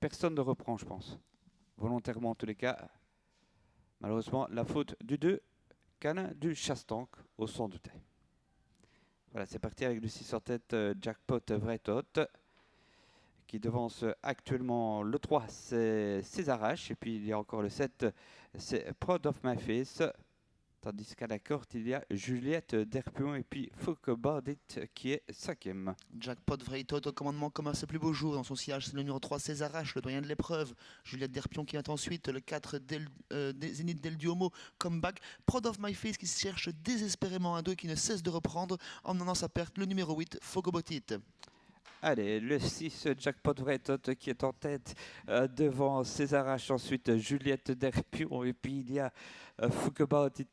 personne ne reprend, je pense. Volontairement, en tous les cas. Malheureusement, la faute du 2, Canin du Chastank, au son de tête. Voilà, c'est parti avec le 6 en tête, Jackpot Vrai Tot, qui devance actuellement le 3, c'est César H. Et puis il y a encore le 7, c'est Proud of My Face. Tandis qu'à la corde, il y a Juliette Derpion et puis Foucault Bardit qui est 5e. Jackpot Vrai Tot au commandement comme à ses plus beaux jours. Dans son sillage, c'est le numéro 3, César H, le doyen de l'épreuve. Juliette Derpion qui vient ensuite, le 4, Zénith Del Duomo, Comeback. Proud of My Face qui cherche désespérément un 2 qui ne cesse de reprendre en menant sa perte, le numéro 8, Fogobotit. Allez, le 6, Jackpot Vrai Tot qui est en tête devant César H. Ensuite, Juliette Derpion. Et puis, il y a Foucault Bardit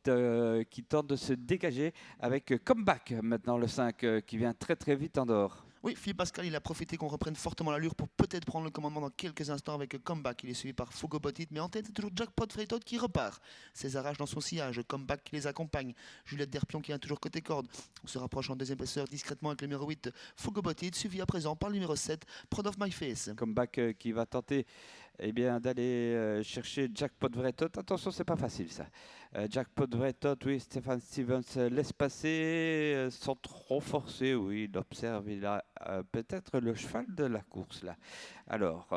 qui tente de se dégager avec Comeback. Maintenant, le 5 qui vient très très vite en dehors. Oui, Philippe Pascal, il a profité qu'on reprenne fortement l'allure pour peut-être prendre le commandement dans quelques instants avec Comeback. Il est suivi par Fogobotit, mais en tête, c'est toujours Jackpot Freitot qui repart. César H dans son sillage, Comeback qui les accompagne. Juliette Derpion qui vient toujours côté corde. On se rapproche en deuxième épaisseur discrètement avec le numéro 8, Fogobotit, suivi à présent par le numéro 7, Proud of My Face. Comeback qui va tenter d'aller chercher Jackpot Vrai Tot. Attention, c'est pas facile ça. Jackpot Vrai Tot, oui, Stéphane Stevens laisse passer sans trop forcer. Oui, il observe, il a peut-être le cheval de la course là. Alors,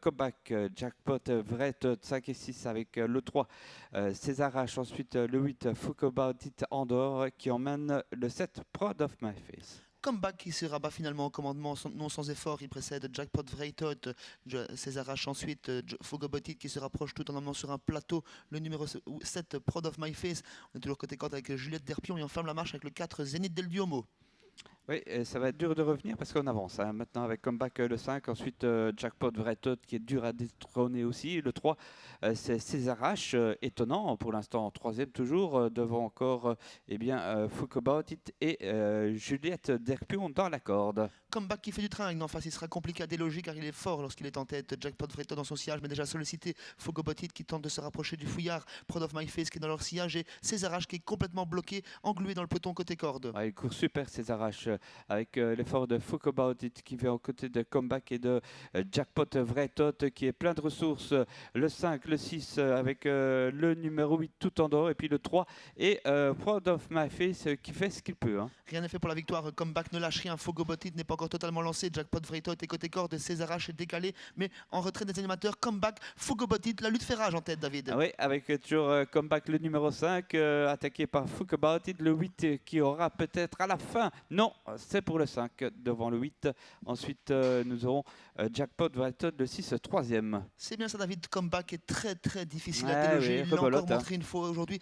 Comeback, Jackpot Vrai Tot, 5 et 6 avec le 3, César H. Ensuite, le 8, Foucault Bardit Andorre qui emmène le 7, Proud of My Face. Comeback qui se rabat finalement au commandement non sans effort. Il précède Jackpot Vreitot, César H ensuite, Fogobotit qui se rapproche tout en emmenant sur un plateau le numéro 7, Proud of My Face. On est toujours côté corde avec Juliette Derpion et on ferme la marche avec le 4, Zénith Del Duomo. Oui, et ça va être dur de revenir parce qu'on avance. Hein. Maintenant avec Comeback le 5, ensuite Jackpot Vrai Tot qui est dur à détrôner aussi. Le 3, c'est César H, étonnant pour l'instant, troisième toujours, devant encore Foucault Bardit et Juliette Derpion dans la corde. Comeback qui fait du train, en face il sera compliqué à déloger car il est fort lorsqu'il est en tête. Jackpot Vreitot dans son sillage mais déjà sollicité. Fogobotit qui tente de se rapprocher du fouillard. Proud of My Face qui est dans leur sillage et César H qui est complètement bloqué, englué dans le peloton côté corde. Ouais, il court super César H avec l'effort de Foucault Bardit qui vient aux côtés de Comeback et de Jackpot Vrai Tot qui est plein de ressources. Le 5, le 6 avec le numéro 8 tout en dehors et puis le 3 et Proud of My Face qui fait ce qu'il peut. Hein. Rien n'est fait pour la victoire. Comeback ne lâche rien. Fogobotit n'est pas encore totalement lancé. Jackpot Vreitot est côté corde. César H est décalé, mais en retrait des animateurs. Comeback, Fogobotit, la lutte fait rage en tête, David. Ah oui, avec toujours Comeback le numéro 5, attaqué par Foucault Bardit, le 8 qui aura peut-être à la fin. Non, c'est pour le 5 devant le 8. Ensuite, nous aurons Jackpot Vreitot, le 6, troisième. C'est bien ça, David. Comeback est très très difficile Ouais, à déloger. oui, Il l'a encore rebolote, montré une fois aujourd'hui.